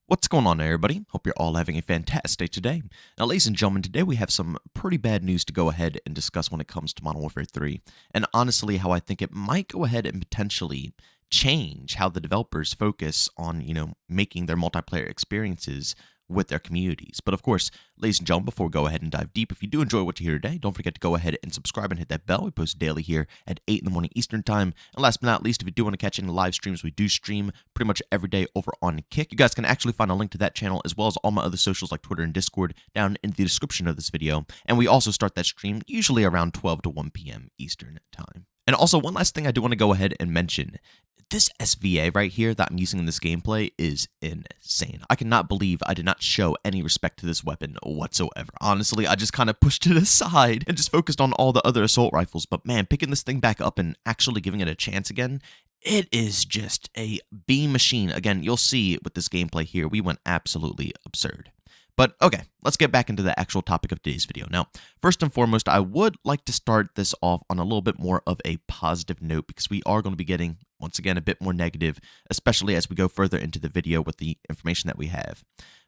What's going on, everybody? Hope you're all having a fantastic day today. Now, ladies and gentlemen, today we have some pretty bad news to go ahead and discuss when it comes to Modern Warfare 3, and honestly, how I think it might go ahead and potentially change how the developers focus on, making their multiplayer experiences with their communities. But of course, ladies and gentlemen, before we go ahead and dive deep, if you do enjoy what you hear today, don't forget to go ahead and subscribe and hit that bell. We post daily here at 8 in the morning Eastern time. And last but not least, if you do want to catch any live streams, we do stream pretty much every day over on Kick. You guys can actually find a link to that channel as well as all my other socials like Twitter and Discord down in the description of this video. And we also start that stream usually around 12 to 1 p.m. Eastern time. And also, one last thing I do want to go ahead and mention. This SVA right here that I'm using in this gameplay is insane. I cannot believe I did not show any respect to this weapon whatsoever. Honestly, I just kind of pushed it aside and just focused on all the other assault rifles. But man, picking this thing back up and actually giving it a chance again, it is just a beam machine. Again, you'll see with this gameplay here, we went absolutely absurd. But okay, let's get back into the actual topic of today's video. Now, first and foremost, I would like to start this off on a little bit more of a positive note because we are going to be getting, once again, a bit more negative, especially as we go further into the video with the information that we have.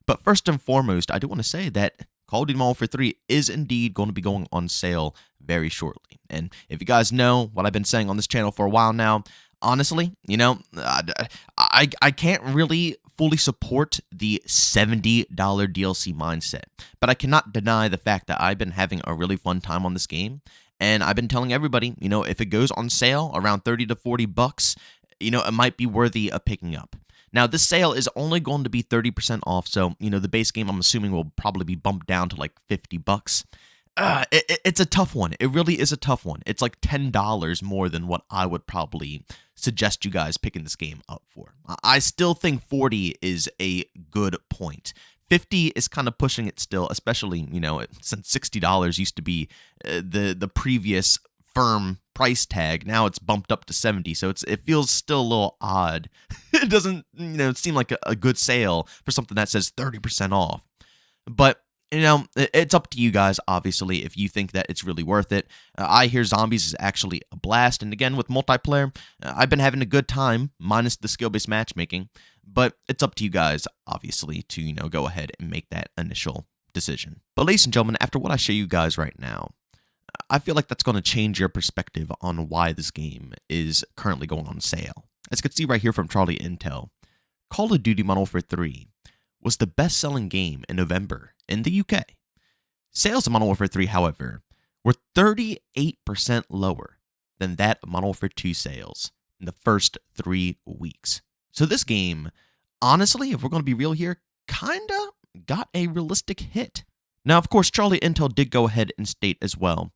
But first and foremost, I do want to say that Call of Duty Modern Warfare 3 is indeed going to be going on sale very shortly. And if you guys know what I've been saying on this channel for a while now, honestly, I can't really fully support the $70 DLC mindset, but I cannot deny the fact that I've been having a really fun time on this game, and I've been telling everybody, if it goes on sale around 30 to 40 bucks, it might be worthy of picking up. Now, this sale is only going to be 30% off, so, the base game, I'm assuming, will probably be bumped down to like 50 bucks. It's a tough one. It really is a tough one. It's like $10 more than what I would probably suggest you guys picking this game up for. I still think 40 is a good point. 50 is kind of pushing it still, especially, since $60 used to be the previous firm price tag. Now it's bumped up to 70, so it feels still a little odd. It doesn't, seem like a good sale for something that says 30% off. But it's up to you guys, obviously, if you think that it's really worth it. I Hear Zombies is actually a blast, and again, with multiplayer, I've been having a good time, minus the skill-based matchmaking, but it's up to you guys, obviously, to, go ahead and make that initial decision. But ladies and gentlemen, after what I show you guys right now, I feel like that's going to change your perspective on why this game is currently going on sale. As you can see right here from Charlie Intel, Call of Duty Modern Warfare 3 was the best-selling game in November in the UK. Sales of Modern Warfare 3, however, were 38% lower than that of Modern Warfare 2 sales in the first 3 weeks. So this game, honestly, if we're going to be real here, kinda got a realistic hit. Now, of course, Charlie Intel did go ahead and state as well,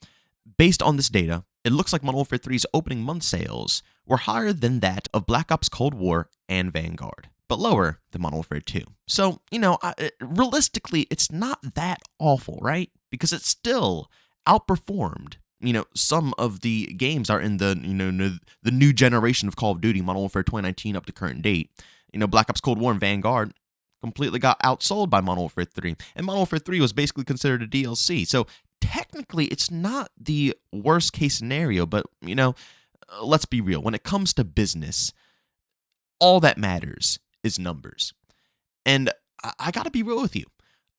based on this data, it looks like Modern Warfare 3's opening month sales were higher than that of Black Ops Cold War and Vanguard, but lower than Modern Warfare 2. So, realistically, it's not that awful, right? Because it still outperformed, some of the games are in the new generation of Call of Duty, Modern Warfare 2019 up to current date. Black Ops Cold War and Vanguard completely got outsold by Modern Warfare 3. And Modern Warfare 3 was basically considered a DLC. So, technically, it's not the worst case scenario, but, let's be real. When it comes to business, all that matters is numbers. And I gotta be real with you.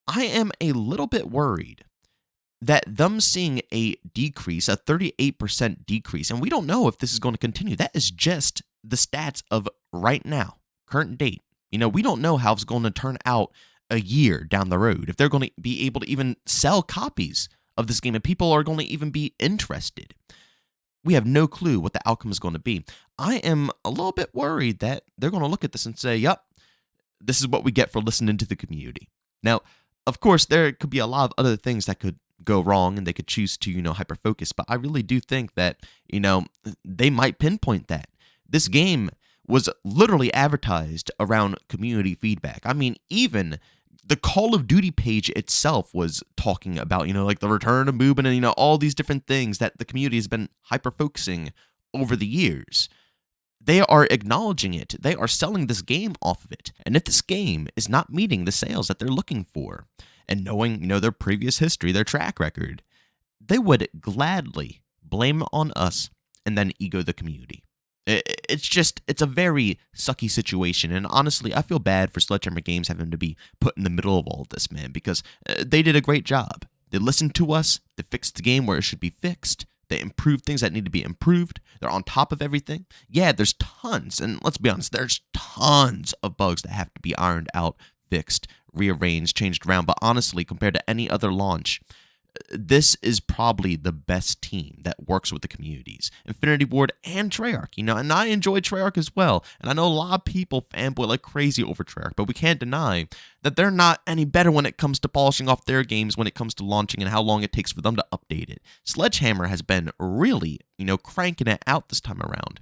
I am a little bit worried that them seeing a decrease, a 38% decrease, and we don't know if this is going to continue. That is just the stats of right now, current date. We don't know how it's going to turn out a year down the road, if they're going to be able to even sell copies of this game and people are going to even be interested. We have no clue what the outcome is going to be. I am a little bit worried that they're going to look at this and say, yep, this is what we get for listening to the community. Now, of course, there could be a lot of other things that could go wrong and they could choose to, hyper-focus, but I really do think that, they might pinpoint that. This game was literally advertised around community feedback. I mean, even the Call of Duty page itself was talking about, like the return of movement and, all these different things that the community has been hyper-focusing over the years. They are acknowledging it. They are selling this game off of it. And if this game is not meeting the sales that they're looking for, and knowing, their previous history, their track record, they would gladly blame it on us and then ego the community. It's a very sucky situation, and honestly, I feel bad for Sledgehammer Games having to be put in the middle of all this, man, because they did a great job. They listened to us, they fixed the game where it should be fixed, they improved things that need to be improved, they're on top of everything. Yeah, there's tons, and let's be honest, there's tons of bugs that have to be ironed out, fixed, rearranged, changed around, but honestly, compared to any other launch, this is probably the best team that works with the communities, Infinity Ward and Treyarch, and I enjoy Treyarch as well, and I know a lot of people fanboy like crazy over Treyarch, but we can't deny that they're not any better when it comes to polishing off their games when it comes to launching and how long it takes for them to update it. Sledgehammer has been really, cranking it out this time around,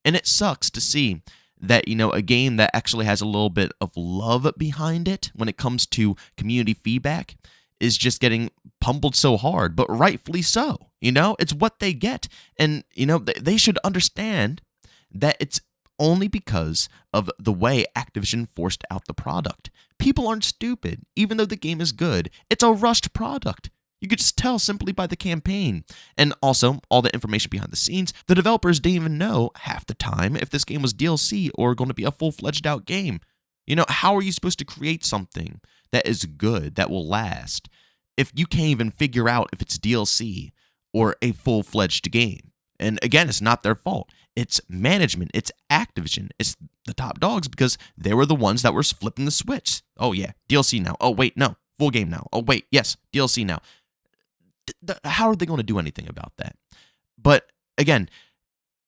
and it sucks to see that, a game that actually has a little bit of love behind it when it comes to community feedback is just getting pummeled so hard, but rightfully so. It's what they get. And, they should understand that it's only because of the way Activision forced out the product. People aren't stupid. Even though the game is good, it's a rushed product. You could just tell simply by the campaign. And also, all the information behind the scenes, the developers didn't even know half the time if this game was DLC or going to be a full-fledged out game. How are you supposed to create something that is good, that will last, if you can't even figure out if it's DLC or a full-fledged game? And again, it's not their fault. It's management. It's Activision. It's the top dogs because they were the ones that were flipping the switch. Oh, yeah, DLC now. Oh, wait, no, full game now. Oh, wait, yes, DLC now. How are they going to do anything about that? But again,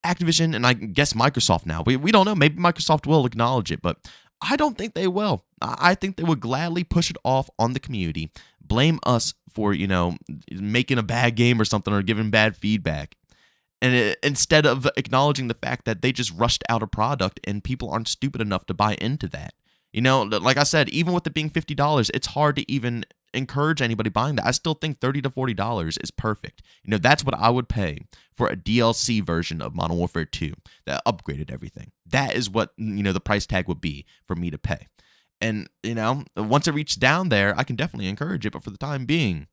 Activision and I guess Microsoft now, we don't know. Maybe Microsoft will acknowledge it, but I don't think they will. I think they would gladly push it off on the community, blame us for, making a bad game or something or giving bad feedback. And instead of acknowledging the fact that they just rushed out a product and people aren't stupid enough to buy into that. Like I said, even with it being $50, it's hard to even encourage anybody buying that. I still think $30 to $40 is perfect. That's what I would pay for a DLC version of Modern Warfare 2 that upgraded everything. That is what, the price tag would be for me to pay. And, once it reaches down there, I can definitely encourage it. But for the time being,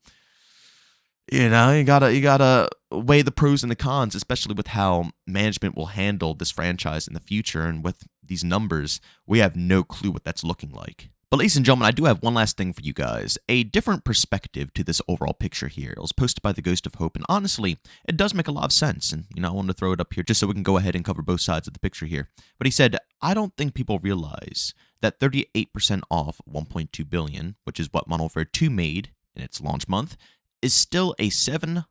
you gotta weigh the pros and the cons, especially with how management will handle this franchise in the future. And with these numbers, we have no clue what that's looking like. But ladies and gentlemen, I do have one last thing for you guys, a different perspective to this overall picture here. It was posted by the Ghost of Hope, and honestly, it does make a lot of sense. And, I wanted to throw it up here just so we can go ahead and cover both sides of the picture here. But he said, I don't think people realize that 38% off $1.2 billion, which is what Modern Warfare 2 made in its launch month, is still a $700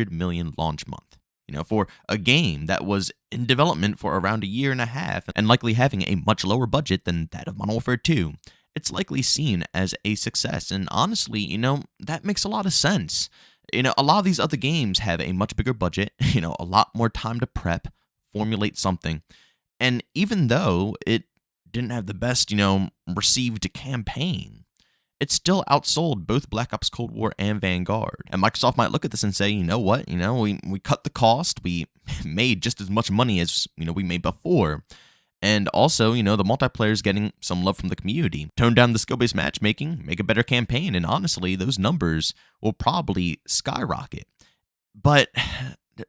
million launch month. For a game that was in development for around a year and a half and likely having a much lower budget than that of Modern Warfare 2. It's likely seen as a success. And honestly, that makes a lot of sense. A lot of these other games have a much bigger budget, a lot more time to prep, formulate something. And even though it didn't have the best, received campaign, it still outsold both Black Ops Cold War and Vanguard. And Microsoft might look at this and say, you know what, we cut the cost, we made just as much money as, we made before. And also, the multiplayer is getting some love from the community. Tone down the skill-based matchmaking, make a better campaign, and honestly, those numbers will probably skyrocket. But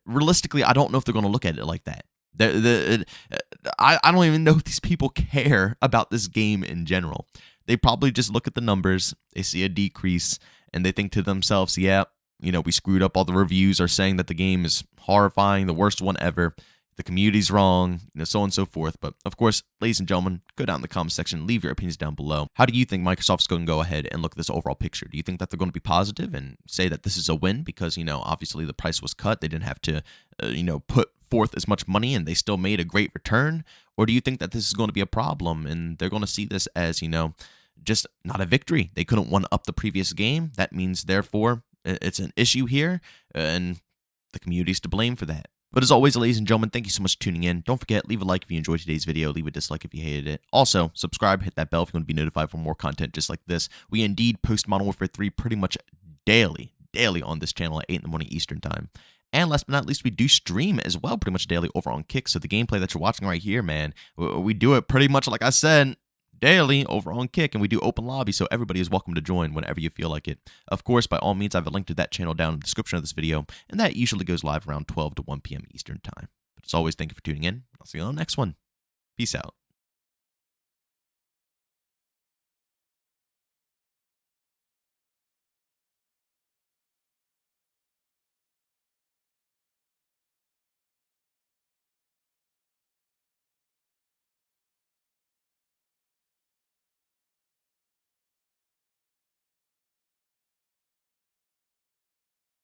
realistically, I don't know if they're going to look at it like that. I don't even know if these people care about this game in general. They probably just look at the numbers, they see a decrease, and they think to themselves, yeah, we screwed up. All the reviews are saying that the game is horrifying, the worst one ever. The community's wrong, so on and so forth. But of course, ladies and gentlemen, go down in the comment section, leave your opinions down below. How do you think Microsoft's going to go ahead and look at this overall picture? Do you think that they're going to be positive and say that this is a win because, obviously the price was cut, they didn't have to, put forth as much money and they still made a great return? Or do you think that this is going to be a problem and they're going to see this as, just not a victory? They couldn't one up the previous game. That means, therefore, it's an issue here and the community's to blame for that. But as always, ladies and gentlemen, thank you so much for tuning in. Don't forget, leave a like if you enjoyed today's video. Leave a dislike if you hated it. Also, subscribe, hit that bell if you want to be notified for more content just like this. We indeed post Modern Warfare 3 pretty much daily on this channel at 8 in the morning Eastern Time. And last but not least, we do stream as well pretty much daily over on Kick. So the gameplay that you're watching right here, man, we do it pretty much, like I said, daily over on Kick, and we do open lobby, so everybody is welcome to join whenever you feel like it. Of course, by all means, I have a link to that channel down in the description of this video, and that usually goes live around 12 to 1 p.m. Eastern Time. But as always, thank you for tuning in. I'll see you on the next one. Peace out.